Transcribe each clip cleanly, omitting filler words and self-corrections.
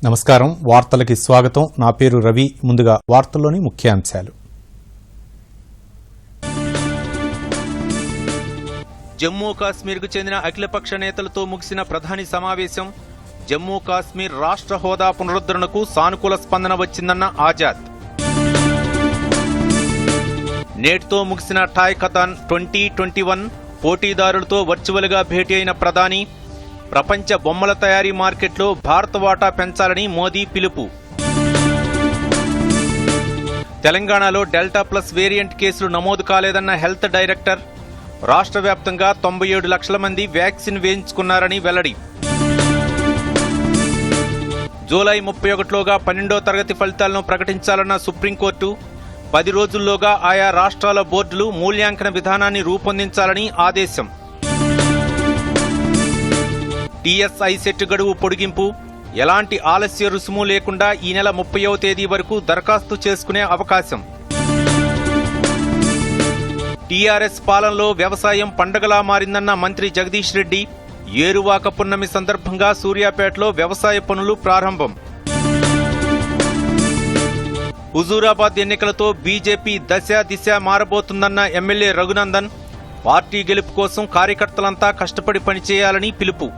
నమస్కారం వార్తలకి స్వాగతం నా పేరు రవి ముందుగా వార్తల్లోని ముఖ్యాంశాలు జమ్మూ కాశ్మీర్కు చెందిన అఖిలపక్ష నేతలతో ముగిసిన ప్రధాని సమావేశం జమ్మూ కాశ్మీర్ రాష్ట్ర హోదా పునరుద్ధరణకు సానుకూల స్పందన వచ్చిందన్న ఆజాద్ నేటితో ముగిసిన టాయ్ కథాన్ 2021 పోటీదారులతో వర్చువల్గా భేటీ అయిన ప్రధాని ప్రపంచ బొమ్మల తయారీ మార్కెట్లో భారత వాటా పెంచాలని మోదీ పిలుపు తెలంగాణలో డెల్టా ప్లస్ వేరియంట్ కేసులు నమోదు కాలేదన్న హెల్త్ డైరెక్టర్ రాష్ట్ర వ్యాప్తంగా 97 లక్షల మంది వ్యాక్సిన్ వేయించుకున్నారని వెల్లడి జూలై 31లోగా 12వ తరగతి ఫలితాలను ప్రకటించాలన్న సుప్రీంకోర్టు 10 రోజుల్లోగా ఆయా రాష్ట్రాల బోర్డులు మూల్యాంకన విధానాన్ని రూపొందించాలని ఆదేశం టీఎస్ఐ సెట్ గడువు పొడిగింపు ఎలాంటి ఆలస్య రుసుము లేకుండా ఈ నెల 30వ తేదీ వరకు దరఖాస్తు చేసుకునే అవకాశం టీఆర్ఎస్ పాలనలో వ్యవసాయం పండగలా మారిందన్న మంత్రి జగదీష్ రెడ్డి ఏరువాక పున్నమి సందర్భంగా సూర్యాపేటలో వ్యవసాయ పనులు ప్రారంభం హుజూరాబాద్ ఎన్నికలతో బీజేపీ దిశ మారబోతుందన్న ఎమ్మెల్యే రఘునందన్ పార్టీ గెలుపు కోసం కార్యకర్తలంతా కష్టపడి పనిచేయాలని పిలుపు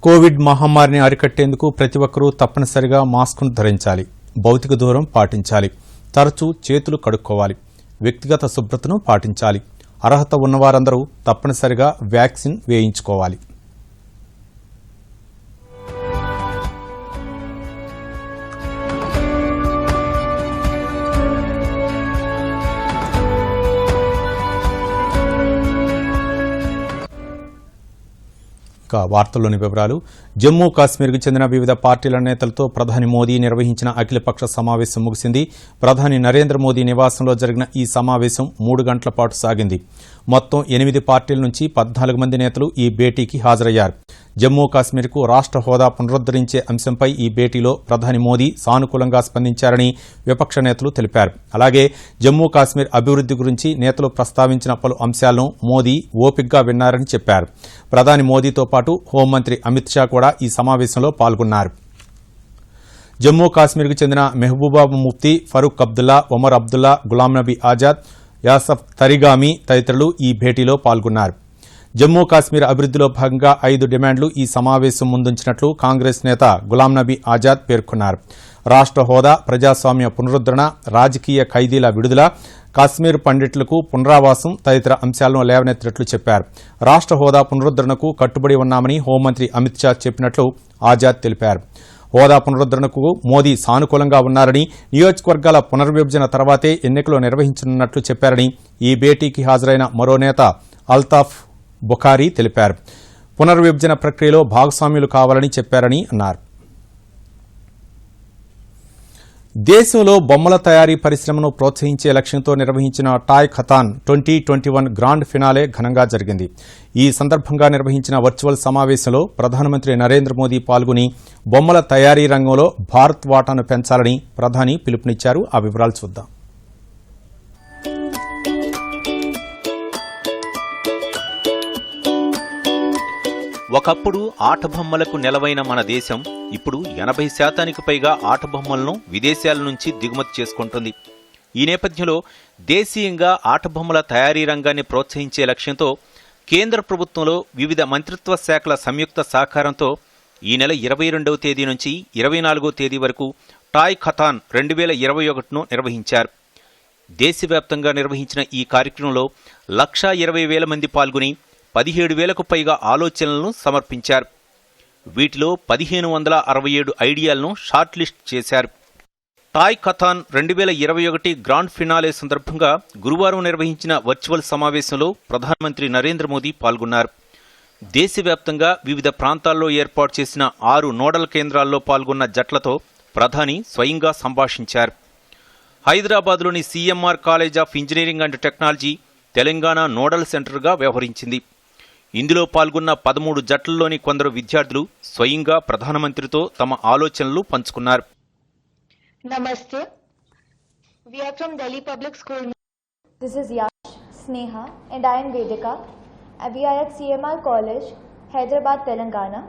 కోవిడ్ మహమ్మారిని అరికట్టేందుకు ప్రతి ఒక్కరూ తప్పనిసరిగా మాస్కును ధరించాలి, భౌతిక దూరం పాటించాలి, తరచూ చేతులు కడుక్కోవాలి, వ్యక్తిగత శుభ్రతను పాటించాలి. అర్హత ఉన్నవారందరూ తప్పనిసరిగా వ్యాక్సిన్ వేయించుకోవాలి. వార్తల్లోని వివరాలు జమ్మూ కాశ్మీర్కు చెందిన వివిధ పార్టీల నేతలతో ప్రధాని మోదీ నిర్వహించిన అఖిలపక్ష సమావేశం ముగిసింది. ప్రధాని నరేంద్ర మోదీ నివాసంలో జరిగిన ఈ సమావేశం 3 గంటల పాటు సాగింది. మొత్తం 8 పార్టీల నుంచి 14 మంది నేతలు ఈ భేటీకి హాజరయ్యారు. జమ్మూ కాశ్మీర్కు రాష్ట్ర హోదా పునరుద్దరించే అంశంపై ఈ భేటీలో ప్రధాని మోదీ సానుకూలంగా స్పందించారని విపక్ష నేతలు తెలిపారు. అలాగే జమ్మూ కాశ్మీర్ అభివృద్ది గురించి నేతలు ప్రస్తావించిన పలు అంశాలను మోదీ ఓపిగ్గా విన్నారని చెప్పారు. ప్రధాని మోదీతో పాటు హోంమంత్రి అమిత్ షా కూడా ఈ సమావేశంలో పాల్గొన్నారు. జమ్మూ కాశ్మీర్కు చెందిన మెహబూబా ముఫ్తీ, ఫరూక్ అబ్దుల్లా, ఒమర్ అబ్దుల్లా, గులాం నబీ ఆజాద్, యాసఫ్ తరిగామి తదితరులు ఈ భేటీలో పాల్గొన్నారు. జమ్మూ కాశ్మీర్ అభివృద్దిలో భాగంగా 5 డిమాండ్లు ఈ సమావేశం ముందుంచినట్లు కాంగ్రెస్ నేత గులాం నబీ ఆజాద్ పేర్కొన్నారు. రాష్ట్ర హోదా, ప్రజాస్వామ్య పునరుద్దరణ, రాజకీయ ఖైదీల విడుదల, కాశ్మీర్ పండితులకు పునరావాసం తదితర అంశాలను లేవనెత్తినట్లు చెప్పారు. రాష్ట్ర హోదా పునరుద్దరణకు కట్టుబడి ఉన్నామని హోంమంత్రి అమిత్ షా చెప్పినట్లు ఆజాద్ తెలిపారు. హోదా పునరుద్దరణకు మోదీ సానుకూలంగా ఉన్నారని, నియోజకవర్గాల పునర్విభజన తర్వాతే ఎన్నికలు నిర్వహించనున్నట్లు చెప్పారని ఈ భేటీకి హాజరైన మరో నేత అల్తాఫ్ బుఖారీ తెలిపారు. పునర్విభజన ప్రక్రియలో భాగస్వామ్యులు కావాలని చెప్పారని అన్నారు. దేశంలో బొమ్మల తయారీ పరిశ్రమను ప్రోత్సహించే లక్ష్యంతో నిర్వహించిన టాయ్ కథాన్ 2021 గ్రాండ్ ఫినాలే ఘనంగా జరిగింది. ఈ సందర్భంగా నిర్వహించిన వర్చువల్ సమావేశంలో ప్రధానమంత్రి నరేంద్ర మోదీ పాల్గొని బొమ్మల తయారీ రంగంలో భారత్ వాటాను పెంచాలని ప్రధాని పిలుపునిచ్చారు. ఆ వివరాలు చూద్దాం. ఒకప్పుడు ఆటబొమ్మలకు నెలవైన మన దేశం ఇప్పుడు 80% పైగా ఆటబొమ్మలను విదేశాల నుంచి దిగుమతి చేసుకుంటుంది. ఈ నేపథ్యంలో దేశీయంగా ఆటబొమ్మల తయారీ రంగాన్ని ప్రోత్సహించే లక్ష్యంతో కేంద్ర ప్రభుత్వంలో వివిధ మంత్రిత్వ శాఖల సంయుక్త సహకారంతో ఈ నెల 22వ తేదీ నుంచి 24వ తేదీ వరకు టాయ్ కథాన్ 2021ను నిర్వహించారు. దేశవ్యాప్తంగా నిర్వహించిన ఈ కార్యక్రమంలో 1,20,000 మంది పాల్గొని 17,000కు పైగా ఆలోచనలను సమర్పించారు. వీటిలో 1,567 ఐడియాలను షార్ట్ లిస్ట్ చేశారు. టాయ్ కథాన్ 2021 గ్రాండ్ ఫినాలే సందర్భంగా గురువారం నిర్వహించిన వర్చువల్ సమావేశంలో ప్రధానమంత్రి నరేంద్ర మోదీ పాల్గొన్నారు. దేశవ్యాప్తంగా వివిధ ప్రాంతాల్లో ఏర్పాటు చేసిన 6 నోడల్ కేంద్రాల్లో పాల్గొన్న జట్లతో ప్రధాని స్వయంగా సంభాషించారు. హైదరాబాద్లోని CMR college of engineering and technology Telangana nodal సెంటర్గా వ్యవహరించింది. ఇందులో పాల్గొన్న 13 జట్లలోని కొందరు విద్యార్థులు స్వయంగా ప్రధానమంత్రితో తమ ఆలోచనలు పంచుకున్నారు. నమస్తే, we are from Delhi Public School. This is Yash, Sneha and I am Vedika. We are at CMR College, Hyderabad, Telangana.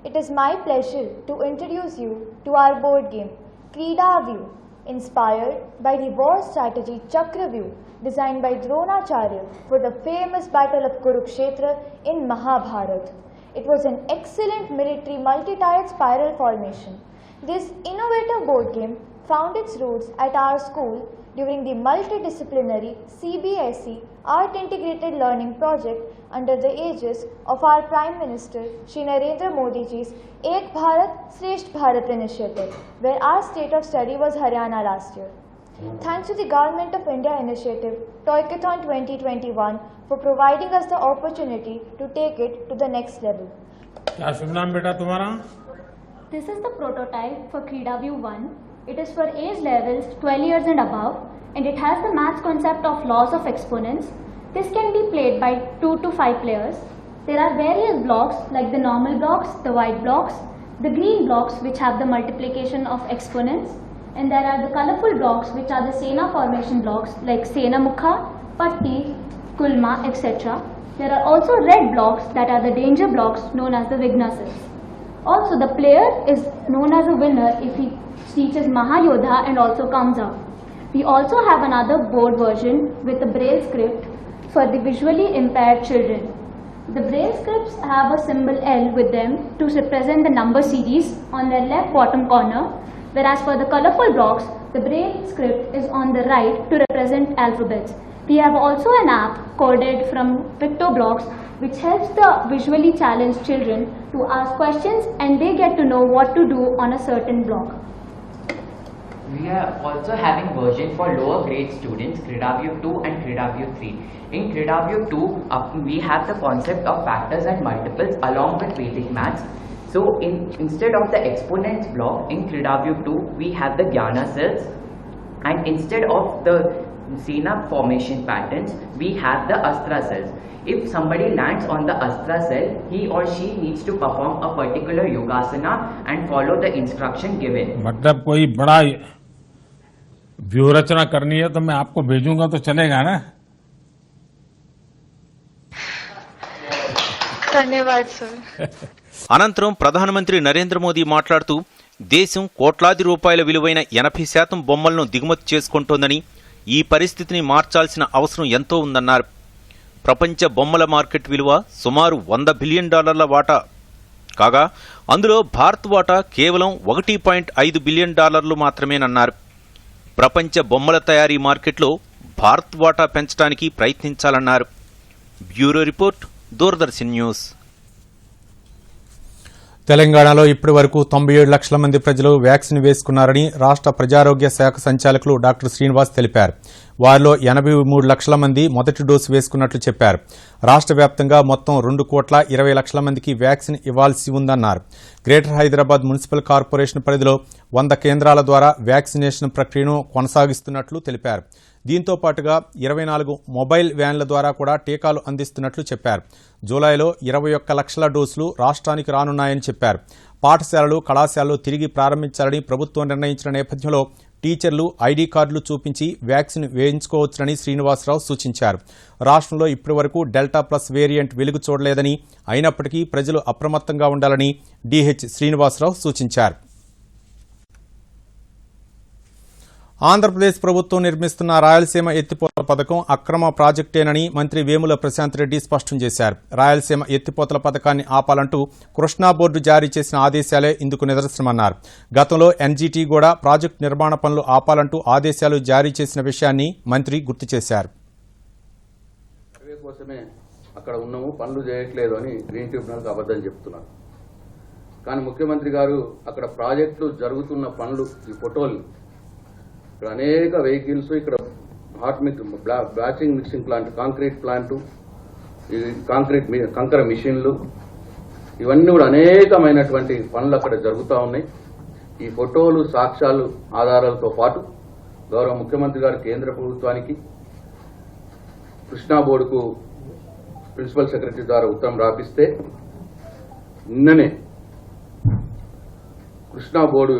It is my pleasure to introduce you to our board game, Krida View, inspired by the war strategy Chakravyu, designed by Dronacharya for the famous Battle of Kurukshetra in Mahabharata. It was an excellent military multi-tiered spiral formation. This innovative board game found its roots at our school during the multidisciplinary CBSE Art Integrated Learning Project under the aegis of our Prime Minister Shri Narendra Modi ji's Ek Bharat Shresth Bharat initiative, where our state of study was Haryana last year. Thanks to the Government of India initiative Toykathon 2021 for providing us the opportunity to take it to the next level. क्या शुभ नाम बेटा तुम्हारा? This is the prototype for Krida View 1. It is for age levels 12 years and above, and it has the maths concept of laws of exponents. This can be played by 2 to 5 players. There are various blocks like the normal blocks, the white blocks, the green blocks which have the multiplication of exponents, and there are the colorful blocks which are the Sena formation blocks like Sena Mukha, Patti, Kulma, etc. There are also red blocks that are the danger blocks known as the Vignasas. Also, the player is known as a winner if he teaches Mahayodha and also comes out. We also have another board version with a braille script for the visually impaired children. The braille scripts have a symbol L with them to represent the number series on their left bottom corner, whereas for the colorful blocks, the braille script is on the right to represent alphabets. We have also an app coded from Pictoblocks which helps the visually challenged children to ask questions and they get to know what to do on a certain block. We are also having version for lower grade students, Krida View 2 and Krida View 3. In Krida View 2, we have the concept of factors and multiples along with Vedic maths. So instead of the exponents block in Krida View 2, we have the Jnana cells, and instead of the Sena formation patterns, we have the Astra cells. If somebody lands on the Astra cell, he or she needs to perform a particular yogasana and follow the instruction given. मतलब कोई बड़ा व्यूह रचना करनी है तो मैं आपको भेजूंगा तो चलेगा ना? धन्यवाद सर. అనంతరం ప్రధానమంత్రి నరేంద్ర మోదీ మాట్లాడుతూ దేశం కోట్లాది రూపాయల విలువైన 80% బొమ్మలను దిగుమతి చేసుకుంటోందని, ఈ పరిస్థితిని మార్చాల్సిన అవసరం ఎంతో ఉందన్నారు. ప్రపంచ బొమ్మల మార్కెట్ విలువ సుమారు $100 బిలియన్ వాటా కాగా అందులో భారత్ వాటా కేవలం $1.5 బిలియన్ మాత్రమేనన్నారు. ప్రపంచ బొమ్మల తయారీ మార్కెట్లో భారత్ వాటా పెంచడానికి ప్రయత్నించాలన్నారు. Bureau report, Doordarshan news. తెలంగాణలో ఇప్పటి వరకు 97 లక్షల మంది ప్రజలు వ్యాక్సిన్ వేసుకున్నారని రాష్ట్ర ప్రజారోగ్య శాఖ సంచాలకులు డాక్టర్ శ్రీనివాస్ తెలిపారు. వారిలో 83 లక్షల మంది మొదటి డోసు వేసుకున్నట్లు చెప్పారు. రాష్ట్ర వ్యాప్తంగా మొత్తం 2,20,00,000 మందికి వ్యాక్సిన్ ఇవ్వాల్సి ఉందన్నారు. గ్రేటర్ హైదరాబాద్ మున్సిపల్ కార్పొరేషన్ పరిధిలో 100 కేంద్రాల ద్వారా వ్యాక్సినేషన్ ప్రక్రియను కొనసాగిస్తున్నట్లు తెలిపారు. దీంతో పాటుగా 24 మొబైల్ వ్యాన్ల ద్వారా కూడా టీకాలు అందిస్తున్నట్లు చెప్పారు. జూలైలో 21 లక్షల డోసులు రాష్ట్రానికి రానున్నాయని చెప్పారు. పాఠశాలలు, కళాశాలలు తిరిగి ప్రారంభించాలని ప్రభుత్వం నిర్ణయించిన నేపథ్యంలో టీచర్లు ఐడీ కార్డులు చూపించి వ్యాక్సిన్ వేయించుకోవచ్చునని శ్రీనివాసరావు సూచించారు. రాష్ట్రంలో ఇప్పటి వరకు డెల్టా ప్లస్ వేరియంట్ వెలుగు చూడలేదని, అయినప్పటికీ ప్రజలు అప్రమత్తంగా ఉండాలని డీహెచ్ శ్రీనివాసరావు సూచించారు. ఆంధ్రప్రదేశ్ ప్రభుత్వం నిర్మిస్తున్న రాయలసీమ ఎత్తిపోతల పథకం అక్రమ ప్రాజెక్టేనని మంత్రి వేముల ప్రశాంత్ రెడ్డి స్పష్టం చేశారు. రాయలసీమ ఎత్తిపోతల పథకాన్ని ఆపాలంటూ కృష్ణా బోర్డు జారీ చేసిన ఆదేశాలే ఇందుకు నిదర్శనమన్నారు. గతంలో ఎన్జీటీ కూడా ప్రాజెక్టు నిర్మాణ పనులు ఆపాలంటూ ఆదేశాలు జారీ చేసిన విషయాన్ని మంత్రి గుర్తు చేశారు. అక్కడ ఉన్నాము, పనులు చేయట్లేదు అని గ్రీన్ ట్రిబ్యునల్కి అబద్దాలు చెప్తున్నారు. కానీ ముఖ్యమంత్రి గారు అక్కడ ప్రాజెక్టులు జరుగుతున్న పనులు, ఈ ఫోటోలు, ఇక్కడ అనేక వెహికల్స్, ఇక్కడ hot batching mixing plant, concrete plant, కంకర మిషన్లు, ఇవన్నీ కూడా అనేకమైనటువంటి పనులు అక్కడ జరుగుతూ ఉన్నాయి. ఈ ఫోటోలు, సాక్ష్యాలు, ఆధారాలతో పాటు గౌరవ ముఖ్యమంత్రి గారు కేంద్ర ప్రభుత్వానికి, కృష్ణా బోర్డుకు ప్రిన్సిపల్ సెక్రటరీ ద్వారా ఉత్తరం రాపిస్తే నిన్ననే కృష్ణా బోర్డు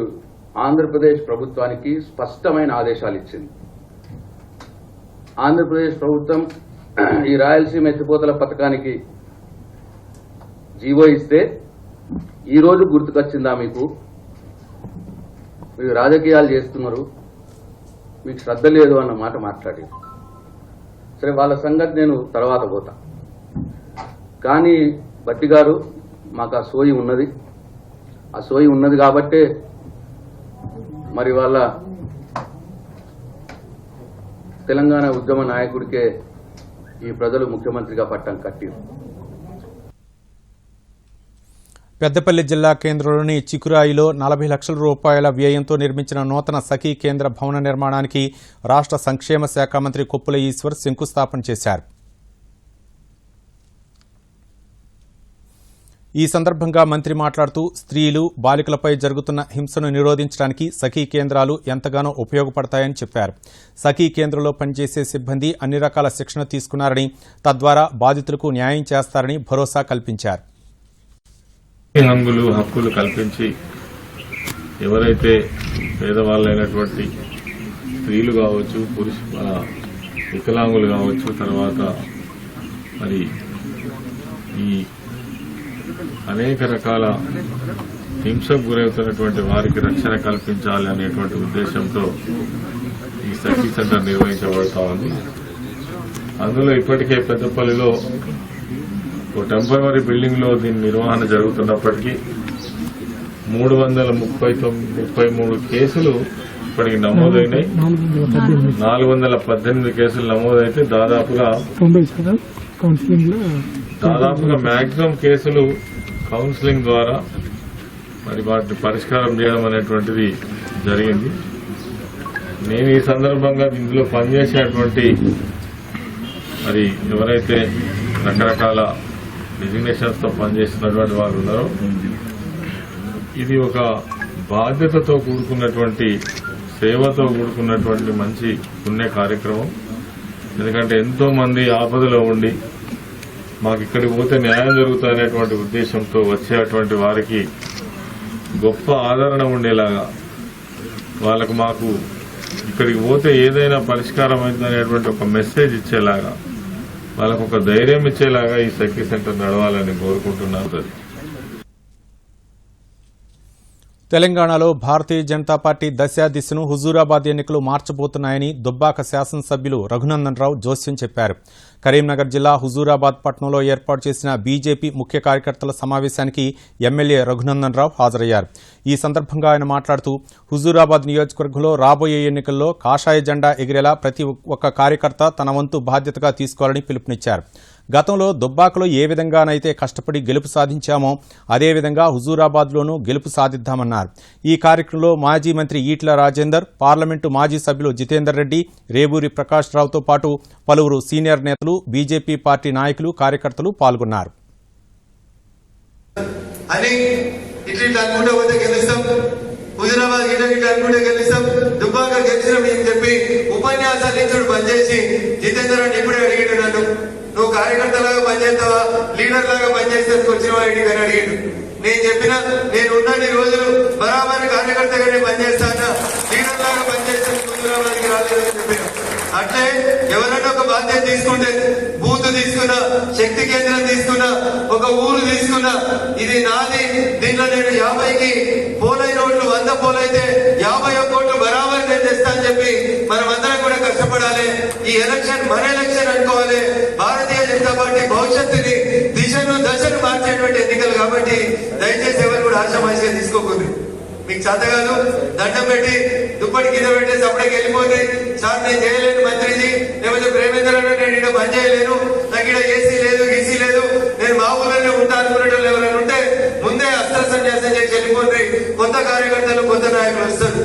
ఆంధ్రప్రదేశ్ ప్రభుత్వానికి స్పష్టమైన ఆదేశాలు ఇచ్చింది. ఆంధ్రప్రదేశ్ ప్రభుత్వం ఈ రాయలసీమ ఎత్తిపోతల పథకానికి జీవో ఇస్తే ఈ రోజు గుర్తుకొచ్చిందా మీకు? మీరు రాజకీయాలు చేస్తున్నారు, మీకు శ్రద్ధ లేదు అన్న మాట మాట్లాడారు. సరే, వాళ్ళ సంగతి నేను తర్వాత పోతా. కానీ బట్టి గారు, మాకు ఆ సోయి ఉన్నది కాబట్టే మరి వాళ్ళ తెలంగాణ ఉద్యమ నాయకుడికే ఈ ప్రజలు ముఖ్యమంత్రిగా పట్టం కట్టారు. పెద్దపల్లి జిల్లా కేంద్రంలోని చికురాయిలో 40 లక్షల రూపాయల వ్యయంతో నిర్మించిన నూతన సఖీ కేంద్ర భవన నిర్మాణానికి రాష్ట్ర సంక్షేమ శాఖ మంత్రి కొప్పుల ఈశ్వర్ శంకుస్థాపన చేశారు. ఈ సందర్భంగా మంత్రి మాట్లాడుతూ స్త్రీలు, బాలికలపై జరుగుతున్న హింసను నిరోధించడానికి సఖీ కేంద్రాలు ఎంతగానో ఉపయోగపడతాయని చెప్పారు. సఖీ కేంద్రంలో పనిచేసే సిబ్బంది అన్ని రకాల శిక్షణ తీసుకున్నారని, తద్వారా బాధితులకు న్యాయం చేస్తారని భరోసా కల్పించారు. హక్కులు కల్పించి ఎవరైతే పేదవాళ్ళైనటువంటి స్త్రీలు కావచ్చు, వికలాంగులు కావచ్చు, తర్వాత మరి ఈ అనేక రకాల హింసకు గురవుతున్నటువంటి వారికి రక్షణ కల్పించాలి అనేటువంటి ఉద్దేశంతో ఈ సఖీ సెంటర్ నిర్వహించబడతా ఉంది. అందులో ఇప్పటికే పెద్దపల్లిలో ఒక టెంపరరీ బిల్డింగ్ లో దీని నిర్వహణ జరుగుతున్నప్పటికీ 333 కేసులు ఇప్పటికి నమోదైనాయి. 418 కేసులు నమోదైతే దాదాపుగా మాక్సిమం కేసులు కౌన్సిలింగ్ ద్వారా మరి వాటిని పరిష్కారం చేయడం అనేటువంటిది జరిగింది. నేను ఈ సందర్భంగా ఇందులో పనిచేసేటువంటి మరి ఎవరైతే రకరకాల డిజిగ్నేషన్స్ తో పనిచేస్తున్నటువంటి వారు ఉన్నారో, ఇది ఒక బాధ్యతతో కూడుకున్నటువంటి, సేవతో కూడుకున్నటువంటి మంచి పుణ్య కార్యక్రమం. ఎందుకంటే ఎంతో మంది ఆపదలో ఉండి మాకు ఇక్కడికి పోతే న్యాయం జరుగుతుందనేటువంటి ఉద్దేశంతో వచ్చేటువంటి వారికి గొప్ప ఆదరణ ఉండేలాగా, వాళ్ళకు మాకు ఇక్కడికి పోతే ఏదైనా పరిష్కారం అయిందనేటువంటి ఒక మెసేజ్ ఇచ్చేలాగా, వాళ్ళకు ఒక ధైర్యం ఇచ్చేలాగా ఈ సఖీ సెంటర్ నడవాలని కోరుకుంటున్నాను. తెలంగాణలో భారతీయ జనతా పార్టీ దశాదిశను హుజూరాబాద్ ఎన్నికలు మార్చబోతున్నాయని దుబ్బాక శాసనసభ్యులు రఘునందన్ రావు జోస్యం చెప్పారు. కరీంనగర్ జిల్లా హుజూరాబాద్ పట్టణంలో ఏర్పాటు చేసిన బీజేపీ ముఖ్య కార్యకర్తల సమావేశానికి ఎమ్మెల్యే రఘునందన్ రావు హాజరయ్యారు. ఈ సందర్భంగా ఆయన మాట్లాడుతూ హుజూరాబాద్ నియోజకవర్గంలో రాబోయే ఎన్నికల్లో కాషాయ జెండా ఎగిరేలా ప్రతి ఒక్క కార్యకర్త తన వంతు బాధ్యతగా తీసుకోవాలని పిలుపునిచ్చారు. గతంలో దుబ్బాకలో ఏ విధంగానైతే కష్టపడి గెలుపు సాధించామో అదేవిధంగా హుజూరాబాద్లోనూ గెలుపు సాధిద్దామన్నారు. ఈ కార్యక్రమంలో మాజీ మంత్రి ఈట్ల రాజేందర్, పార్లమెంటు మాజీ సభ్యులు జితేందర్ రెడ్డి, రేవూరి ప్రకాష్ రావుతో పాటు పలువురు సీనియర్ నేతలు, బీజేపీ పార్టీ నాయకులు, కార్యకర్తలు పాల్గొన్నారు. నువ్వు కార్యకర్తలాగా పనిచేస్తావా, లీడర్ లాగా పనిచేసేందుకు వచ్చినవా అని అడిగాడు. నేను చెప్పిన నేను ఉన్నన్ని రోజులు బరాబరి కార్యకర్తగానే పనిచేస్తానా, లీడర్ లాగా పనిచేసేందుకు హుజూరాబాద్కి రాలేదని చెప్పిన. అట్లే ఎవరైనా ఒక బాధ్యత తీసుకుంటే, బూత్ తీసుకున్నా, శక్తి కేంద్రం తీసుకున్నా, ఒక ఊరు తీసుకున్నా, ఇది నాది, దీంట్లో నేను 50కి పోలైన ఓట్లు 100 పోలైతే 51 కోట్లు బరాబరి నేను తెస్తా అని చెప్పి మనమందరం కూడా కష్టపడాలి. ఈ ఎలక్షన్ మన ఎలక్షన్ అనుకోవాలి. భారతీయ జనతా పార్టీ భవిష్యత్తుని, దశను మార్చేటువంటి ఎన్నికలు కాబట్టి దయచేసి ఎవరు కూడా ఆశామాషిగా తీసుకోకూడదు. మీకు చేత కాదు, దండం పెట్టి దుప్పటి కింద పెట్టేసి అప్పటికి వెళ్ళిపోతే, సార్ నేను చేయలేను మంత్రిజీ, లేకపోతే ప్రేమేంద్ర నేను ఇక్కడ పని చేయలేను, నాకు ఇక్కడ ఏసీ లేదు, గీసీ లేదు, నేను మా ఊళ్ళోనే ఉంటా అనుకునేటోళ్ళు ఎవరైనా ఉంటే ముందే అస్త్ర సన్యాసం చేసి వెళ్ళిపోండి. కొత్త కార్యకర్తలు, కొత్త నాయకులు వస్తారు.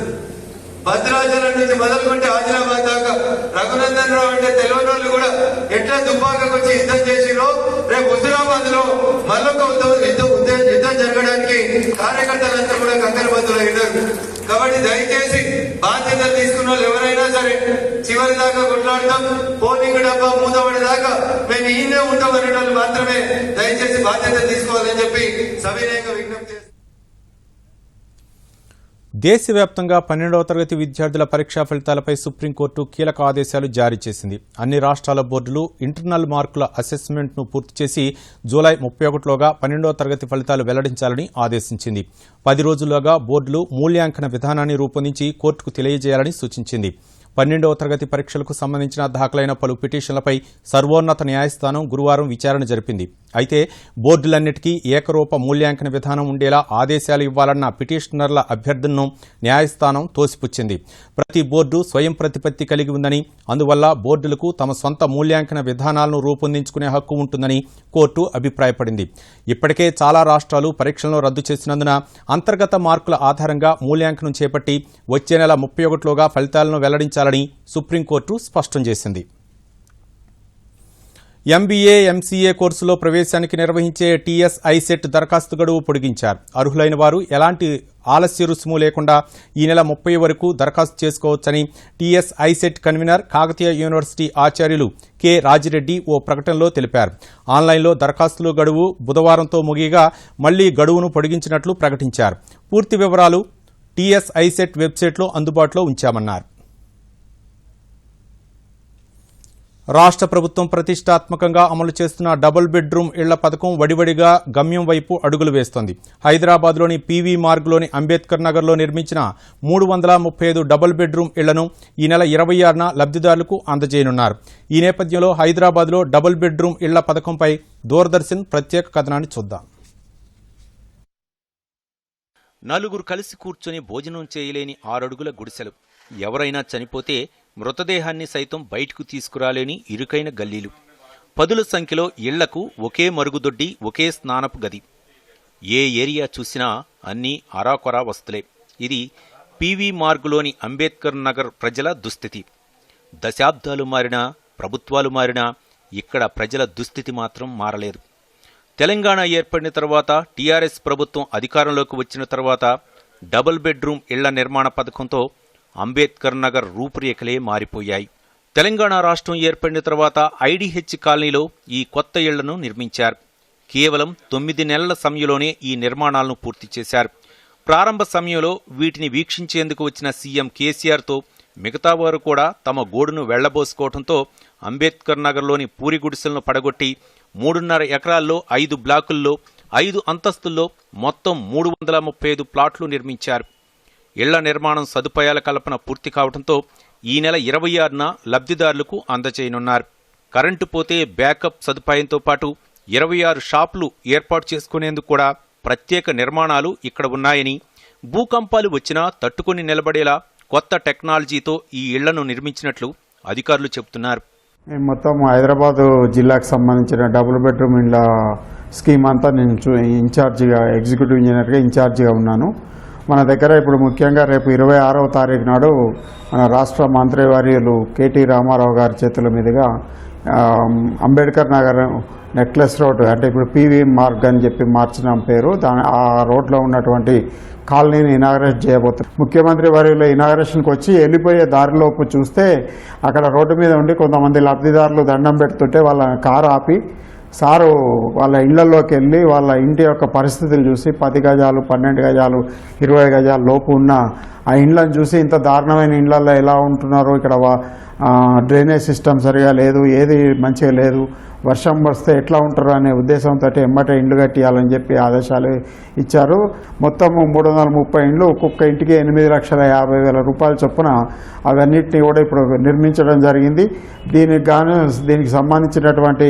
భద్రాచలం నుంచి మొదలుకుంటే ఆదిలాబాద్ దాకా రఘునందన్ రావు అంటే తెలియని వాళ్ళు కూడా ఎట్లా దుబ్బాకకు వచ్చి యుద్ధం చేసిరో, రేపు హుజూరాబాద్ లో మరొక యుద్ధం జరగడానికి కార్యకర్తలంతా కూడా కంకరబద్దులు అయినారు. కాబట్టి దయచేసి బాధ్యతలు తీసుకున్న వాళ్ళు ఎవరైనా సరే చివరి దాకా కొట్లాడతాం, పోలింగ్ డబ్బా మూతపడే దాకా మేము ఈయనే ఉంటాం అనే వాళ్ళు మాత్రమే దయచేసి బాధ్యత తీసుకోవాలని చెప్పి సవినయంగా విజ్ఞప్తి చేస్తాం. దేశవ్యాప్తంగా 12వ తరగతి విద్యార్థుల పరీక్షా ఫలితాలపై సుప్రీంకోర్టు కీలక ఆదేశాలు జారీ చేసింది. అన్ని రాష్ట్రాల బోర్డులు ఇంటర్నల్ మార్కుల అసెస్మెంట్ను పూర్తి చేసి జూలై 31లోగా 12వ తరగతి ఫలితాలు వెల్లడించాలని ఆదేశించింది. 10 రోజుల్లోగా బోర్డులు మూల్యాంకన విధానాన్ని రూపొందించి కోర్టుకు తెలియజేయాలని సూచించింది. 12వ తరగతి పరీక్షలకు సంబంధించిన దాఖలైన పలు పిటిషన్లపై సర్వోన్నత న్యాయస్థానం గురువారం విచారణ జరిపింది. అయితే బోర్డులన్నిటికీ ఏకరూప మూల్యాంకన విధానం ఉండేలా ఆదేశాలు ఇవ్వాలన్న పిటిషనర్ల అభ్యర్థనను న్యాయస్థానం తోసిపుచ్చింది. ప్రతి బోర్డు స్వయం ప్రతిపత్తి కలిగి ఉందని, అందువల్ల బోర్డులకు తమ సొంత మూల్యాంకన విధానాలను రూపొందించుకునే హక్కు ఉంటుందని కోర్టు అభిప్రాయపడింది. ఇప్పటికే చాలా రాష్ట్రాలు పరీక్షలను రద్దు చేసినందున అంతర్గత మార్కుల ఆధారంగా మూల్యాంకనం చేపట్టి వచ్చే నెల 31లోగా ఫలితాలను వెల్లడించాలని సుప్రీంకోర్టు స్పష్టం చేసింది. ఎంబీఏ, ఎంసీఏ కోర్సులో ప్రవేశానికి నిర్వహించే టీఎస్ ఐసెట్ దరఖాస్తు గడువు పొడిగించారు. అర్హులైన వారు ఎలాంటి ఆలస్య రుసుము లేకుండా ఈ నెల 30 వరకు దరఖాస్తు చేసుకోవచ్చని TS ICET convener, Kakatiya university ఆచార్యులు కె రాజిరెడ్డి ఓ ప్రకటనలో తెలిపారు. ఆన్లైన్లో దరఖాస్తుల గడువు బుధవారంతో ముగియగా మళ్లీ గడువును పొడిగించినట్లు ప్రకటించారు. పూర్తి వివరాలు టీఎస్ ఐసెట్ వెబ్సైట్లో అందుబాటులో ఉంచామన్నారు. రాష్ట్ర ప్రభుత్వం ప్రతిష్టాత్మకంగా అమలు చేస్తున్న డబుల్ బెడ్రూమ్ ఇళ్ల పథకం వడివడిగా గమ్యం వైపు అడుగులు వేస్తోంది. హైదరాబాద్లోని పీవీ మార్గ్లోని అంబేద్కర్ నగర్లో నిర్మించిన 335 డబుల్ బెడ్రూమ్ ఇళ్లను ఈ నెల 26న లబ్దిదారులకు అందజేయనున్నారు. ఈ నేపథ్యంలో హైదరాబాద్లో డబుల్ బెడ్రూమ్ ఇళ్ల పథకంపై దూరదర్శన్ ప్రత్యేక కథనాన్ని చూద్దాం. నలుగురు కలిసి కూర్చొని భోజనం చేయలేని 6 అడుగుల గుడిసెలు, ఎవరైనా చనిపోతే మృతదేహాన్ని సైతం బయటకు తీసుకురాలేని ఇరుకైన గల్లీలు, పదుల సంఖ్యలో ఇళ్లకు ఒకే మరుగుదొడ్డి, ఒకే స్నానపు గది. ఏ ఏరియా చూసినా అన్నీ అరాకొరా వస్తులే. ఇది పీవీ మార్గులోని అంబేద్కర్ నగర్ ప్రజల దుస్థితి. దశాబ్దాలు మారినా, ప్రభుత్వాలు మారినా ఇక్కడ ప్రజల దుస్థితి మాత్రం మారలేదు. తెలంగాణ ఏర్పడిన తర్వాత, టీఆర్ఎస్ ప్రభుత్వం అధికారంలోకి వచ్చిన తర్వాత డబుల్ బెడ్రూమ్ ఇళ్ల నిర్మాణ పథకంతో అంబేద్కర్ నగర్ రూపురేఖలే మారిపోయాయి. తెలంగాణ రాష్ట్రం ఏర్పడిన తర్వాత ఐడీహెచ్ కాలనీలో ఈ కొత్త ఇళ్లను నిర్మించారు. కేవలం 9 నెలల సమయంలోనే ఈ నిర్మాణాలను పూర్తి చేశారు. ప్రారంభ సమయంలో వీటిని వీక్షించేందుకు వచ్చిన సీఎం కేసీఆర్తో మిగతా వారు కూడా తమ గోడును వెళ్లబోసుకోవడంతో అంబేద్కర్ నగర్లోని పూరి గుడిసెలను పడగొట్టి 3.5 ఎకరాల్లో 5 బ్లాకుల్లో 5 అంతస్తుల్లో మొత్తం 335 ప్లాట్లు నిర్మించారు. ఇళ్ల నిర్మాణం సదుపాయాల కల్పన పూర్తి కావడంతో ఈ నెల 26న లబ్దిదారులకు అందజేయనున్నారు. కరెంటు పోతే బ్యాకప్ సదుపాయంతో పాటు 26 షాపులు ఏర్పాటు చేసుకునేందుకు కూడా ప్రత్యేక నిర్మాణాలు ఇక్కడ ఉన్నాయని, భూకంపాలు వచ్చినా తట్టుకుని నిలబడేలా కొత్త టెక్నాలజీతో ఈ ఇళ్లను నిర్మించినట్లు అధికారులు చెబుతున్నారు. మొత్తం హైదరాబాద్ జిల్లాకు సంబంధించిన డబుల్ బెడ్రూమ్ ఇళ్ల స్కీమ్ అంతా నేను ఇన్ఛార్జిగా, ఎగ్జిక్యూటివ్ ఇంజనీర్గా ఇన్ఛార్జిగా ఉన్నాను. మన దగ్గర ఇప్పుడు ముఖ్యంగా రేపు 26వ తారీఖు నాడు మన రాష్ట్ర మంత్రివర్యులు కేటీ రామారావు గారి చేతుల మీదుగా అంబేద్కర్ నగర్ నెక్లెస్ రోడ్, అంటే ఇప్పుడు పీవీ మార్గ్ అని చెప్పి మార్చిన పేరు, ఆ రోడ్లో ఉన్నటువంటి కాలనీని ఇనాగరేట్ చేయబోతున్నారు. ముఖ్యమంత్రి వర్యులు ఇనాగరేషన్కి వచ్చి వెళ్ళిపోయే దారిలోపు చూస్తే అక్కడ రోడ్డు మీద ఉండి కొంతమంది లబ్ధిదారులు దండం పెడుతుంటే వాళ్ళ కారు ఆపి సారు వాళ్ళ ఇళ్లలోకి వెళ్ళి వాళ్ళ ఇంటి యొక్క పరిస్థితులు చూసి 10 గజాలు, 12 గజాలు, 20 గజాల లోపు ఉన్న ఆ ఇండ్లను చూసి ఇంత దారుణమైన ఇండ్లలో ఎలా ఉంటున్నారో, ఇక్కడ డ్రైనేజ్ సిస్టమ్ సరిగా లేదు, ఏది మంచిగా లేదు, వర్షం వస్తే ఎట్లా ఉంటారు అనే ఉద్దేశంతో ఎమ్మటే ఇండ్లు కట్టియాలని చెప్పి ఆదేశాలు ఇచ్చారు. మొత్తం 330 ఇండ్లు, ఒక్కొక్క ఇంటికి 8,50,000 రూపాయల చొప్పున అవన్నిటిని కూడా ఇప్పుడు నిర్మించడం జరిగింది. దీనికి సంబంధించినటువంటి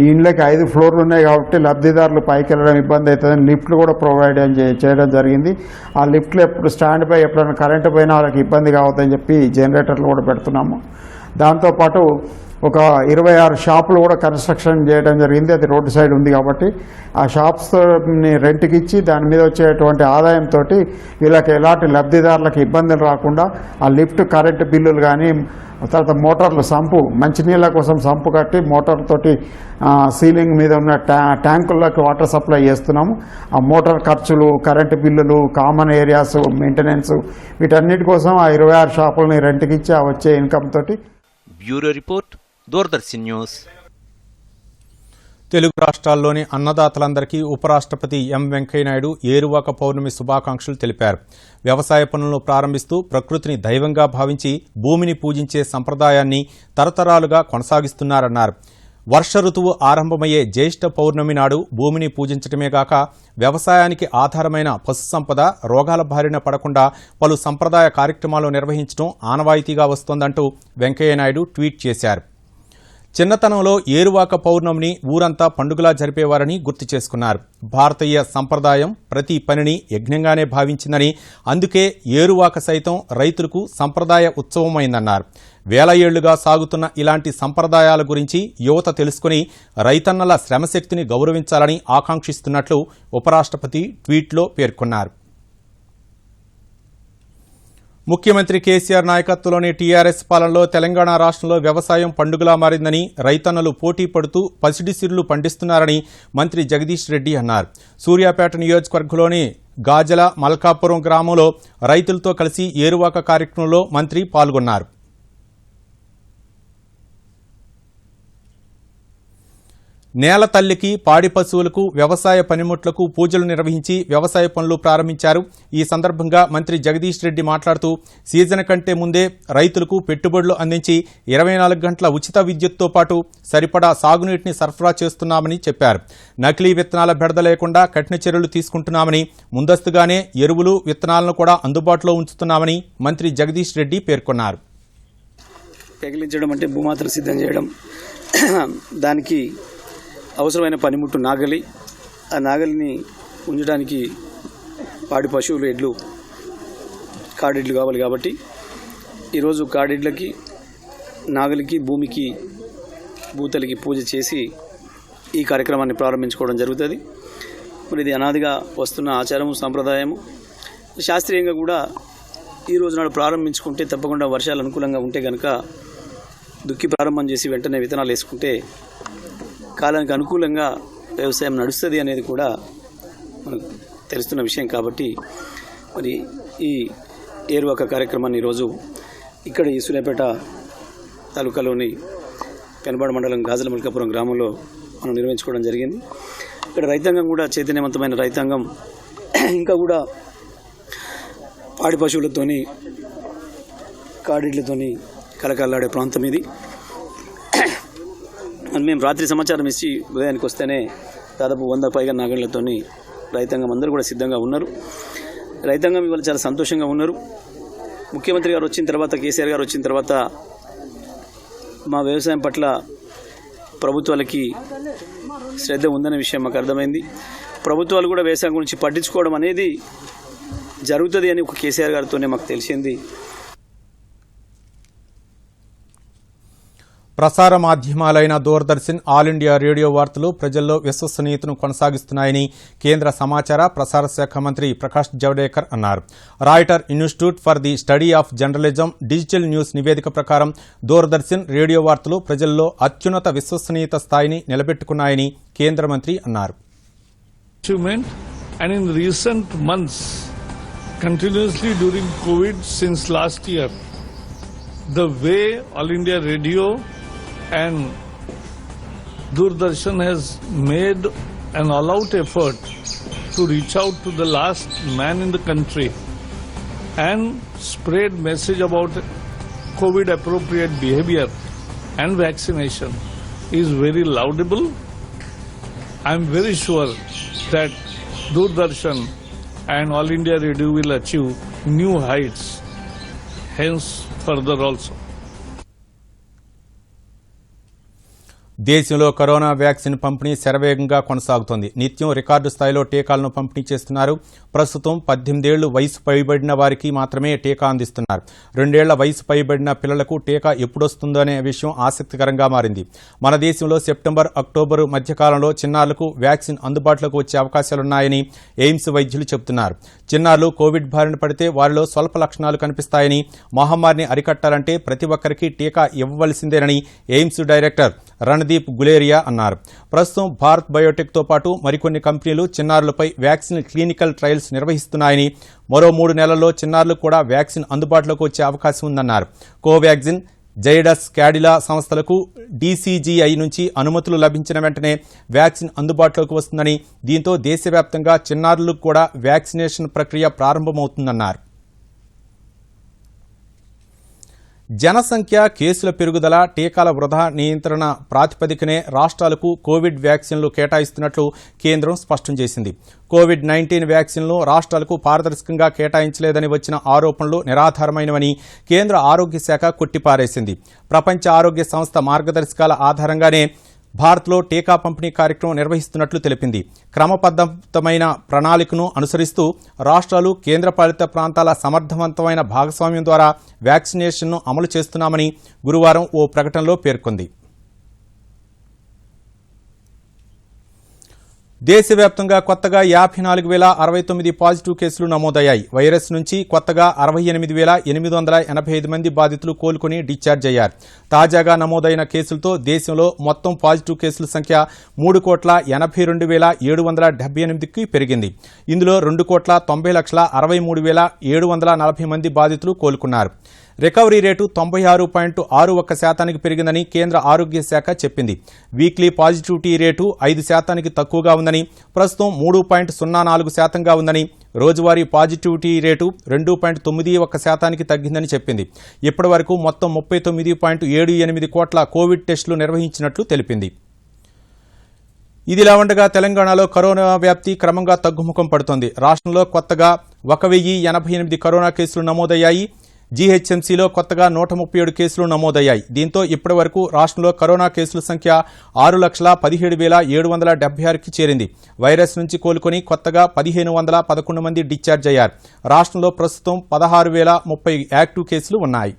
ఈ ఇండ్లకి 5 ఫ్లోర్లు ఉన్నాయి కాబట్టి లబ్ధిదారులు పైకి వెళ్ళడం ఇబ్బంది అవుతుందని లిఫ్ట్లు కూడా ప్రొవైడ్ చేయడం జరిగింది. ఆ లిఫ్ట్లు ఎప్పుడు స్టాండ్ పై ఎప్పుడైనా కరెంటు పోయినా వాళ్ళకి ఇబ్బంది కావద్దని చెప్పి జనరేటర్లు కూడా పెడుతున్నాము. దాంతోపాటు ఒక 26 షాపులు కూడా కన్స్ట్రక్షన్ చేయడం జరిగింది. అది రోడ్డు సైడ్ ఉంది కాబట్టి ఆ షాప్స్ని రెంట్కి ఇచ్చి దాని మీద వచ్చేటువంటి ఆదాయంతో వీళ్ళకి ఎలాంటి లబ్ధిదారులకు ఇబ్బందులు రాకుండా ఆ లిఫ్ట్, కరెంటు బిల్లులు కానీ, తర్వాత మోటార్లు, సంపు, మంచినీళ్ళ కోసం సంపు కట్టి మోటార్ తోటి సీలింగ్ మీద ఉన్న ట్యాంకుల్లోకి వాటర్ సప్లై చేస్తున్నాము. ఆ మోటార్ ఖర్చులు, కరెంటు బిల్లులు, కామన్ ఏరియాస్ మెయింటెనెన్స్, వీటన్నిటి కోసం ఆ 26 షాపులని రెంట్కి ఇచ్చి ఆ వచ్చే ఇన్కమ్ తోటి. Bureau report, Doordarshan news. Telugu రాష్ట్రాల్లోని అన్నదాతలందరికీ ఉపరాష్ట్రపతి ఎం వెంకయ్యనాయుడు ఏరువాక పౌర్ణమి శుభాకాంక్షలు తెలిపారు. వ్యవసాయ పనులను ప్రారంభిస్తూ ప్రకృతిని దైవంగా భావించి భూమిని పూజించే సంప్రదాయాన్ని తరతరాలుగా కొనసాగిస్తున్నారన్నారు. వర్ష ఋతువు ఆరంభమయ్యే జ్యేష్ఠ పౌర్ణమి నాడు భూమిని పూజించడమే గాక వ్యవసాయానికి ఆధారమైన పశుసంపద రోగాల బారిన పడకుండా పలు సంప్రదాయ కార్యక్రమాలు నిర్వహించడం ఆనవాయితీగా వస్తోందంటూ వెంకయ్యనాయుడు ట్వీట్ చేశారు. చిన్నతనంలో ఏరువాక పౌర్ణమిని ఊరంతా పండుగలా జరిపేవారని గుర్తు చేసుకున్నారు. భారతీయ సంప్రదాయం ప్రతి పనిని యజ్ఞంగానే భావించిందని, అందుకే ఏరువాక సైతం రైతులకు సంప్రదాయ ఉత్సవమైందన్నారు. వేల ఏళ్లుగా సాగుతున్న ఇలాంటి సంప్రదాయాల గురించి యువత తెలుసుకుని రైతన్నల శ్రమశక్తిని గౌరవించాలని ఆకాంక్షిస్తున్నట్లు ఉపరాష్ట్రపతి ట్వీట్లో పేర్కొన్నారు. ముఖ్యమంత్రి కేసీఆర్ నాయకత్వంలోని టీఆర్ఎస్ పాలనలో తెలంగాణ రాష్ట్రంలో వ్యవసాయం పండుగలా మారిందని, రైతన్నలు పోటీ పడుతూ పసిడి సిరులు పండిస్తున్నారని మంత్రి జగదీష్ రెడ్డి అన్నారు. సూర్యాపేట నియోజకవర్గంలోని గాజల మల్కాపురం గ్రామంలో రైతులతో కలిసి ఏరువాక కార్యక్రమంలో మంత్రి పాల్గొన్నారు. నేల తల్లికి, పాడి పశువులకు, వ్యవసాయ పనిముట్లకు పూజలు నిర్వహించి వ్యవసాయ పనులు ప్రారంభించారు. ఈ సందర్భంగా మంత్రి జగదీష్ రెడ్డి మాట్లాడుతూ సీజన్ కంటే ముందే రైతులకు పెట్టుబడులు అందించి 24 గంటల ఉచిత విద్యుత్తో పాటు సరిపడా సాగునీటిని సరఫరా చేస్తున్నామని చెప్పారు. నకిలీ విత్తనాల బెడద లేకుండా కఠిన చర్యలు తీసుకుంటున్నామని, ముందస్తుగానే ఎరువులు, విత్తనాలను కూడా అందుబాటులో ఉంచుతున్నామని మంత్రి జగదీష్ రెడ్డి పేర్కొన్నారు. పెగిలించడం అంటే భూమాతలు సిద్ధం చేయడం, దానికి అవసరమైన పనిముట్టు నాగలి, ఆ నాగలిని ఉంచడానికి పాడి పశువులు, ఎడ్లు, కాడెడ్లు కావాలి. కాబట్టి ఈరోజు కాడెడ్లకి, నాగలికి, భూమికి, భూతలికి పూజ చేసి ఈ కార్యక్రమాన్ని ప్రారంభించుకోవడం జరుగుతుంది. మరి ఇది అనాదిగా వస్తున్న ఆచారము, సంప్రదాయము. శాస్త్రీయంగా కూడా ఈ రోజు నాడు ప్రారంభించుకుంటే తప్పకుండా వర్షాలు అనుకూలంగా ఉంటే కనుక దుక్కి ప్రారంభం చేసి వెంటనే విత్తనాలు వేసుకుంటే కాలానికి అనుకూలంగా వ్యవసాయం నడుస్తుంది అనేది కూడా మనకు తెలుస్తున్న విషయం. కాబట్టి మరి ఈ ఏరువాక కార్యక్రమాన్ని ఈరోజు ఇక్కడ ఈ సూర్యాపేట తాలూకాలోని పెనబాడ మండలం గాజల మల్కాపురం గ్రామంలో మనం నిర్వహించుకోవడం జరిగింది. ఇక్కడ రైతాంగం కూడా చైతన్యవంతమైన రైతాంగం, ఇంకా కూడా పాడి పశువులతోని, కాడిళ్లతోని కలకల్లాడే ప్రాంతం ఇది. మేము రాత్రి సమాచారం ఇచ్చి ఉదయానికి వస్తేనే దాదాపు 100 పైగా నాగళ్లతో రైతాంగం అందరూ కూడా సిద్ధంగా ఉన్నారు. రైతాంగం ఇవాళ చాలా సంతోషంగా ఉన్నారు. ముఖ్యమంత్రి గారు వచ్చిన తర్వాత, కేసీఆర్ గారు వచ్చిన తర్వాత మా వ్యవసాయం పట్ల ప్రభుత్వాలకి శ్రద్ధ ఉందనే విషయం మాకు అర్థమైంది. ప్రభుత్వాలు కూడా వ్యవసాయం గురించి పట్టించుకోవడం అనేది జరుగుతుంది అని ఒక కేసీఆర్ గారితోనే మాకు తెలిసింది. ప్రసార మాధ్యమాలైన దూరదర్శన్, ఆల్ ఇండియా రేడియో వార్తలు ప్రజల్లో విశ్వసనీయతను కొనసాగిస్తున్నాయని కేంద్ర సమాచార ప్రసార శాఖ మంత్రి ప్రకాష్ జవడేకర్ అన్నారు. Reuter institute for the study of journalism digital news నివేదిక ప్రకారం దూరదర్శన్ రేడియో వార్తలు ప్రజల్లో అత్యున్నత విశ్వసనీయత స్థాయిని నిలబెట్టుకున్నాయని కేంద్ర మంత్రి అన్నారు. And in recent months, continuously during COVID since last year, the way All India Radio and Doordarshan has made an all-out effort to reach out to the last man in the country and spread message about COVID-appropriate behavior and vaccination is very laudable. I am very sure that Doordarshan and All India Radio will achieve new heights, hence further also. దేశంలో corona vaccine పంపిణీ శరవేగంగా కొనసాగుతోంది. నిత్యం record స్థాయిలో టీకాలను పంపిణీ చేస్తున్నారు. ప్రస్తుతం 18 ఏళ్లు వయసు పైబడిన వారికి మాత్రమే టీకా అందిస్తున్నారు. 2 ఏళ్ల వయసు పైబడిన పిల్లలకు టీకా ఎప్పుడొస్తుందో అనే విషయం ఆసక్తికరంగా మారింది. మన దేశంలో సెప్టెంబర్, అక్టోబరు మధ్యకాలంలో చిన్నారులకు వ్యాక్సిన్ అందుబాటులోకి వచ్చే అవకాశాలున్నాయని ఎయిమ్స్ వైద్యులు చెబుతున్నారు. చిన్నారులు కోవిడ్ బారిన పడితే వారిలో స్వల్ప లక్షణాలు కనిపిస్తాయని, మహమ్మారిని అరికట్టాలంటే ప్రతి ఒక్కరికి టీకా ఇవ్వవలసిందేనని ఎయిమ్స్ డైరెక్టర్ రణదీప్ గులేరియా అన్నారు. ప్రస్తుతం భారత్ బయోటెక్తో పాటు మరికొన్ని కంపెనీలు చిన్నారులపై వ్యాక్సిన్ క్లినికల్ ట్రయల్స్ నిర్వహిస్తున్నాయని, మరో 3 నెలల్లో చిన్నారులకు కూడా వ్యాక్సిన్ అందుబాటులోకి వచ్చే అవకాశం ఉందన్నారు. కోవాక్సిన్, జైడస్, క్యాడిలా సంస్థలకు డీసీజీఐ నుంచి అనుమతులు లభించిన వెంటనే వ్యాక్సిన్ అందుబాటులోకి వస్తుందని, దీంతో దేశవ్యాప్తంగా చిన్నారులకు కూడా వ్యాక్సినేషన్ ప్రక్రియ ప్రారంభమవుతుందన్నారు. జనసంఖ్య, కేసుల పెరుగుదల, టీకాల వృధా నియంత్రణ ప్రాతిపదికనే రాష్ట్రాలకు కోవిడ్ వ్యాక్సిన్లు కేటాయిస్తున్నట్లు కేంద్రం స్పష్టం చేసింది. కోవిడ్-19 వ్యాక్సిన్లు రాష్ట్రాలకు పారదర్శకంగా కేటాయించలేదని వచ్చిన ఆరోపణలు నిరాధారమైనవని కేంద్ర ఆరోగ్య శాఖ కొట్టిపారేసింది. ప్రపంచ ఆరోగ్య సంస్థ మార్గదర్శకాల ఆధారంగానే భారత్లో టీకా పంపిణీ కార్యక్రమం నిర్వహిస్తున్నట్లు తెలిపింది. క్రమబద్దమైన ప్రణాళికను అనుసరిస్తూ రాష్ట్రాలు, కేంద్రపాలిత ప్రాంతాల సమర్థవంతమైన భాగస్వామ్యం ద్వారా వ్యాక్సినేషన్ను అమలు చేస్తున్నామని గురువారం ఓ ప్రకటనలో పేర్కొంది. దేశవ్యాప్తంగా కొత్తగా 54,069 పాజిటివ్ కేసులు నమోదయ్యాయి. వైరస్ నుంచి కొత్తగా 68,885 మంది బాధితులు కోలుకుని డిశ్చార్జ్ అయ్యారు. తాజాగా నమోదైన కేసులతో దేశంలో మొత్తం పాజిటివ్ కేసుల సంఖ్య 3,82,778కి పెరిగింది. ఇందులో 2,90,63,740 మంది బాధితులు కోలుకున్నారు. రికవరీ రేటు 96.61% పెరిగిందని కేంద్ర ఆరోగ్య శాఖ చెప్పింది. వీక్లీ పాజిటివిటీ రేటు 5% తక్కువగా ఉందని, ప్రస్తుతం 3.04%గా ఉందని, రోజువారీ పాజిటివిటీ రేటు 2.91% తగ్గిందని చెప్పింది. ఇప్పటి వరకు మొత్తం 39.78 కోట్ల కోవిడ్ టెస్టులు నిర్వహించినట్లు తెలిపింది. ఇదిలా ఉండగా తెలంగాణలో కరోనా వ్యాప్తి క్రమంగా తగ్గుముఖం పడుతోంది. రాష్ట్రంలో కొత్తగా 1,088 కరోనా కేసులు నమోదయ్యాయి. జీహెచ్ఎంసీలో కొత్తగా 137 కేసులు నమోదయ్యాయి. దీంతో ఇప్పటి వరకు రాష్ట్రంలో కరోనా కేసుల సంఖ్య 6,17,776కి చేరింది. వైరస్ నుంచి కోలుకొని కొత్తగా 1,511 మంది డిశ్చార్జ్ అయ్యారు. రాష్ట్రంలో ప్రస్తుతం 16,030 యాక్టివ్ కేసులు ఉన్నాయి.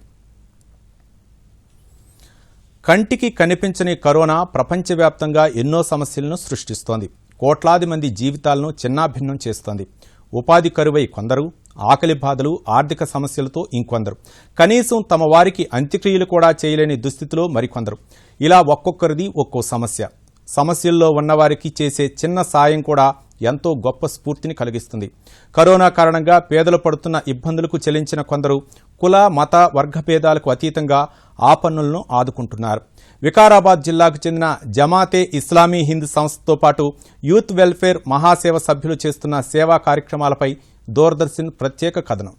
కంటికి కనిపించని కరోనా ప్రపంచవ్యాప్తంగా ఎన్నో సమస్యలను సృష్టిస్తోంది. కోట్లాది మంది జీవితాలను చిన్నాభిన్నం చేస్తోంది. ఉపాధి కరువై కొందరు, ఆకలి బాధలు, ఆర్థిక సమస్యలతో ఇంకొందరు, కనీసం తమ వారికి అంత్యక్రియలు కూడా చేయలేని దుస్థితిలో మరికొందరు. ఇలా ఒక్కొక్కరిది ఒక్కో సమస్య. సమస్యల్లో ఉన్నవారికి చేసే చిన్న సాయం కూడా ఎంతో గొప్ప స్ఫూర్తిని కలిగిస్తుంది. కరోనా కారణంగా పేదలు పడుతున్న ఇబ్బందులకు చెల్లించిన కొందరు కుల, మత, వర్గ భేదాలకు అతీతంగా ఆ పన్నులను ఆదుకుంటున్నారు. వికారాబాద్ జిల్లాకు చెందిన జమాతే ఇస్లామీ హింద్ సంస్థతో పాటు యూత్ వెల్ఫేర్ మహాసేవ సభ్యులు చేస్తున్న సేవా కార్యక్రమాలపై దూరదర్శన్ ప్రత్యేక కథనం.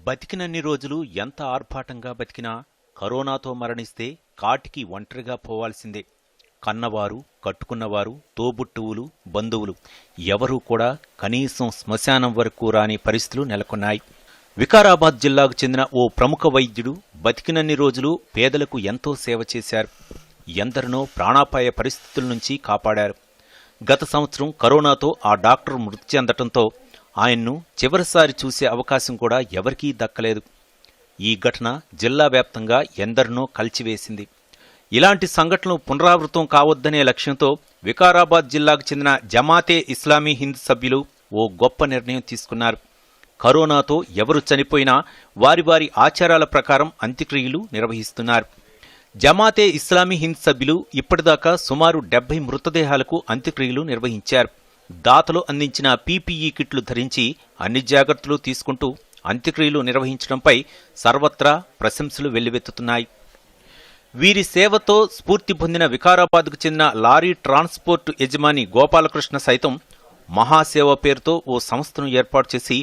బతికినన్ని రోజులు ఎంత ఆర్భాటంగా బతికినా కరోనాతో మరణిస్తే కాటికి ఒంటరిగా పోవాల్సిందే. కన్నవారు, కట్టుకున్నవారు, తోబుట్టువులు, బంధువులు ఎవరూ కూడా కనీసం శ్మశానం వరకు రాని పరిస్థితులు నెలకొన్నాయి. వికారాబాద్ జిల్లాకు చెందిన ఓ ప్రముఖ వైద్యుడు బతికినన్ని రోజులు పేదలకు ఎంతో సేవ చేశారు. ఎందరినో ప్రాణాపాయ పరిస్థితుల నుంచి కాపాడారు. గత సంవత్సరం కరోనాతో ఆ డాక్టర్ మృతి చెందటంతో ఆయన్ను చివరిసారి చూసే అవకాశం కూడా ఎవరికీ దక్కలేదు. ఈ ఘటన జిల్లా వ్యాప్తంగా ఎందరినో కలిచివేసింది. ఇలాంటి సంఘటనలు పునరావృతం కావద్దనే లక్ష్యంతో వికారాబాద్ జిల్లాకు చెందిన జమాతే ఇస్లామీ హింద్ సభ్యులు ఓ గొప్ప నిర్ణయం తీసుకున్నారు. కరోనాతో ఎవరు చనిపోయినా వారి వారి ఆచారాల ప్రకారం అంత్యక్రియలు నిర్వహిస్తున్నారు. జమాతే ఇస్లామీ హింద్ సభ్యులు ఇప్పటిదాకా సుమారు 70 మృతదేహాలకు అంత్యక్రియలు నిర్వహించారు. దాతలు అందించిన పీపీఈ కిట్లు ధరించి అన్ని జాగ్రత్తలు తీసుకుంటూ అంత్యక్రియలు నిర్వహించడంపై సర్వత్రా ప్రశంసలు వెల్లువెత్తుతున్నాయి. వీరి సేవతో స్ఫూర్తి పొందిన వికారాబాద్కు చెందిన లారీ ట్రాన్స్పోర్ట్ యజమాని గోపాలకృష్ణ సైతం మహాసేవ పేరుతో ఓ సంస్థను ఏర్పాటు చేసి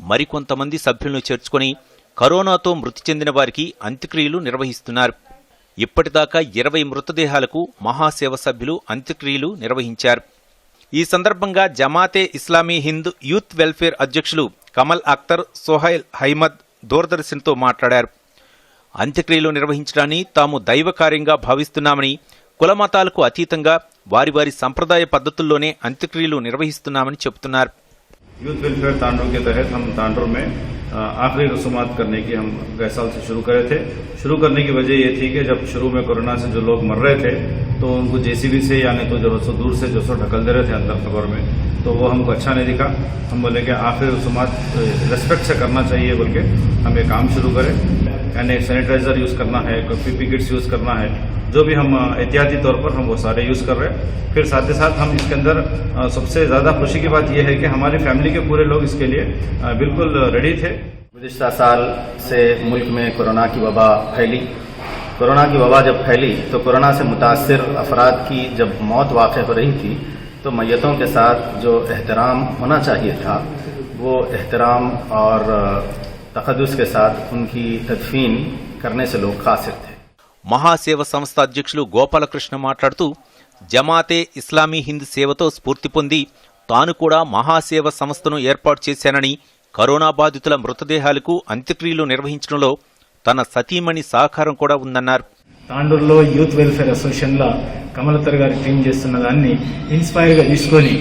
మరికొంతమంది సభ్యులను చేర్చుకుని కరోనాతో మృతి చెందిన వారికి అంత్యక్రియలు నిర్వహిస్తున్నారు. ఇప్పటిదాకా 20 మృతదేహాలకు మహాసేవ సభ్యులు అంత్యక్రియలు నిర్వహించారు. ఈ సందర్భంగా జమాతే ఇస్లామీ హింద్ యూత్ వెల్ఫేర్ అధ్యక్షులు కమల్ అఖ్తర్ సోహైల్ హైమద్ దూరదర్శన్తో మాట్లాడారు. అంత్యక్రియలు నిర్వహించడాన్ని తాము దైవ కార్యంగా భావిస్తున్నామని, కులమతాలకు అతీతంగా వారి వారి సంప్రదాయ పద్ధతుల్లోనే అంత్యక్రియలు నిర్వహిస్తున్నామని చెబుతున్నారు. यूथ वेलफेयर तांडव के तहत हम तांडव में आखिरी रसूमात करने की हम गए साल से शुरू करे थे. शुरू करने की वजह ये थी कि जब शुरू में कोरोना से जो लोग मर रहे थे तो उनको जेसीबी से यानी तो जो दूर से जो ढकल दे रहे थे अंदर कब्र में, तो वो हमको अच्छा नहीं दिखा. हम बोले कि आखिरी रसूमात रेस्पेक्ट से करना चाहिए बोल के हम ये काम शुरू करें. यानी सैनिटाइजर यूज करना है, पीपी किट्स यूज करना है, जो भी हम एहतियाती तौर पर हम वो सारे यूज कर रहे हैं. फिर साथ ही साथ हम इसके अंदर सबसे ज्यादा खुशी की बात यह है कि हमारी फैमिली के पूरे लोग इसके लिए बिल्कुल रेडी थे. गुज़िश्ता साल से मुल्क में कोरोना की वबा फैली। कोरोना की वबा जब फैली तो कोरोना से मुतासिर अफराद की जब मौत वाक़ हो रही थी तो मैयतों के साथ जो एहतराम होना चाहिए था वो एहतराम और तक़द्दुस के साथ उनकी तदफीन करने से लोग कासिर थे। మహాసేవ సంస్థ అధ్యక్షులు గోపాలకృష్ణ మాట్లాడుతూ జమాతే ఇస్లామీ హింద్ సేవతో స్ఫూర్తి పొంది తాను కూడా మహాసేవ సంస్థను ఏర్పాటు చేశానని, కరోనా బాధితుల మృతదేహాలకు అంత్యక్రియలు నిర్వహించడంలో తన సతీమణి సహకారం కూడా ఉందన్నారు. తాండూరులో యూత్ వెల్ఫేర్ అసోసియేషన్లో కమలతర్ గారి టీం చేస్తున్న దాన్ని ఇన్స్పైర్గా తీసుకొని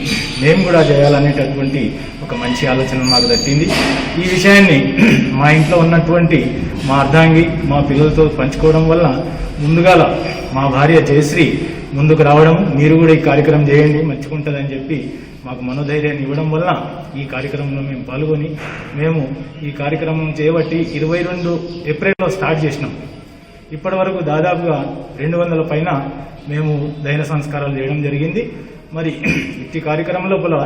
మేము కూడా చేయాలనేటటువంటి ఒక మంచి ఆలోచన మాకు దట్టింది. ఈ విషయాన్ని మా ఇంట్లో ఉన్నటువంటి మా అర్ధాంగి మా పిల్లలతో పంచుకోవడం వల్ల ముందుగాల మా భార్య జయశ్రీ ముందుకు రావడం, మీరు కూడా ఈ కార్యక్రమం చేయండి మంచిగుంటుందని చెప్పి మాకు మనోధైర్యాన్ని ఇవ్వడం వల్ల ఈ కార్యక్రమంలో మేము పాల్గొని మేము ఈ కార్యక్రమం చేయబట్టి 22 ఏప్రిల్లో స్టార్ట్ చేసినాం. ఇప్పటి వరకు దాదాపుగా 200 పైన మేము దహన సంస్కారాలు చేయడం జరిగింది. మరి ఇట్టి కార్యక్రమం లోపల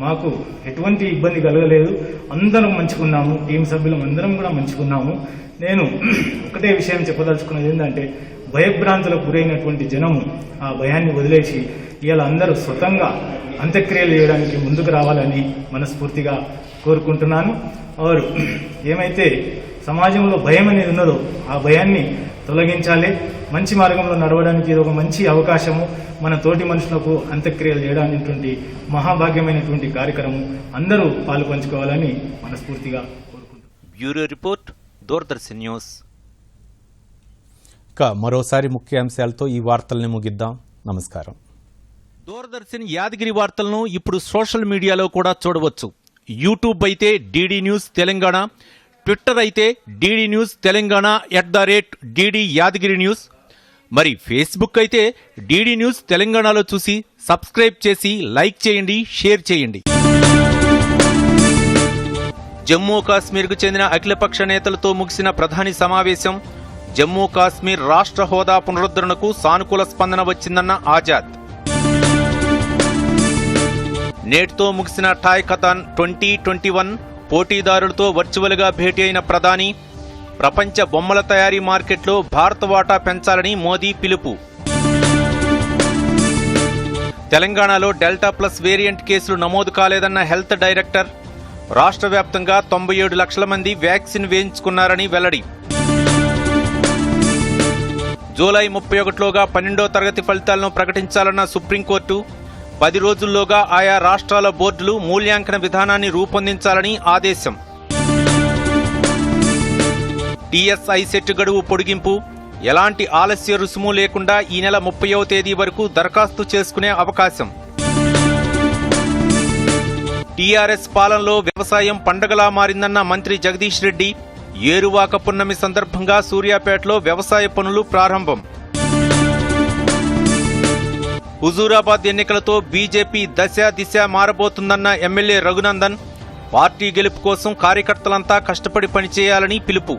మాకు ఎటువంటి ఇబ్బంది కలగలేదు. అందరం మంచుకున్నాము, టీం సభ్యులం అందరం కూడా మంచుకున్నాము. నేను ఒకటే విషయం చెప్పదలుచుకున్నది ఏంటంటే, భయభ్రాంతులకు గురైనటువంటి జనము ఆ భయాన్ని వదిలేసి ఇవాళ అందరూ స్వతంగా అంత్యక్రియలు చేయడానికి ముందుకు రావాలని మనస్ఫూర్తిగా కోరుకుంటున్నాను. వారు ఏమైతే సమాజంలో భయం అనేది ఉన్నదో ఆ భయాన్ని తొలగించాలి. మంచి మార్గంలో నడవడానికి ఇది ఒక మంచి అవకాశము. మన తోటి మనుషులకు అంత్యక్రియలు చేయడానికి మహాభాగ్యమైనటువంటి కార్యక్రమం. అందరూ పాలు పంచుకోవాలని మనస్ఫూర్తిగా కోరుకుంటున్నాను. Bureau report, Doordarshan news. మరోసారి ముఖ్యాంశాలతో ఈ వార్తల్ని ముగిద్దాం. నమస్కారం. దూరదర్శన్ యాదగిరి వార్తలను ఇప్పుడు సోషల్ మీడియాలో కూడా చూడవచ్చు. యూట్యూబ్ అయితే DD న్యూస్ తెలంగాణ, ట్విట్టర్ అయితే DD news Telangana @DD Yadagiri news, మరి ఫేస్బుక్ అయితే DD న్యూస్ తెలంగాణలో చూసి సబ్స్క్రైబ్ చేసి లైక్ చేయండి, షేర్ చేయండి. జమ్మూ కాశ్మీర్కు చెందిన అఖిలపక్ష నేతలతో ముగిసిన ప్రధాని సమావేశం. జమ్మూ కాశ్మీర్ రాష్ట్ర హోదా పునరుద్ధరణకు సానుకూల స్పందన వచ్చిందన్న ఆజాద్. నేటితో ముగిసిన టాయ్ కథాన్ 2021 పోటీదారులతో వర్చువల్గా భేటీ అయిన ప్రధాని. ప్రపంచ బొమ్మల తయారీ మార్కెట్లో భారత వాటా పెంచాలని మోదీ పిలుపు. తెలంగాణలో డెల్టా ప్లస్ వేరియంట్ కేసులు నమోదు కాలేదన్న హెల్త్ డైరెక్టర్. రాష్ట్ర వ్యాప్తంగా 97 లక్షల మంది వ్యాక్సిన్ వేయించుకున్నారని వెల్లడి. జూలై 31లోగా 12వ తరగతి ఫలితాలను ప్రకటించాలన్న సుప్రీంకోర్టు. 10 రోజుల్లోగా ఆయా రాష్ట్రాల బోర్డులు మూల్యాంకన విధానాన్ని రూపొందించాలని ఆదేశం. TSI సెట్ గడువు పొడిగింపు. ఎలాంటి ఆలస్య రుసుము లేకుండా ఈ నెల 30వ తేదీ వరకు దరఖాస్తు చేసుకునే అవకాశం. TRS పాలనలో వ్యవసాయం పండగలా మారిందన్న మంత్రి జగదీష్ రెడ్డి. ఏరువాక పున్నమి సందర్భంగా సూర్యాపేటలో వ్యవసాయ పనులు ప్రారంభం. హుజూరాబాద్ ఎన్నికలతో బీజేపీ దిశ మారబోతుందన్న ఎమ్మెల్యే రఘునందన్. పార్టీ గెలుపు కోసం కార్యకర్తలంతా కష్టపడి పనిచేయాలని పిలుపు.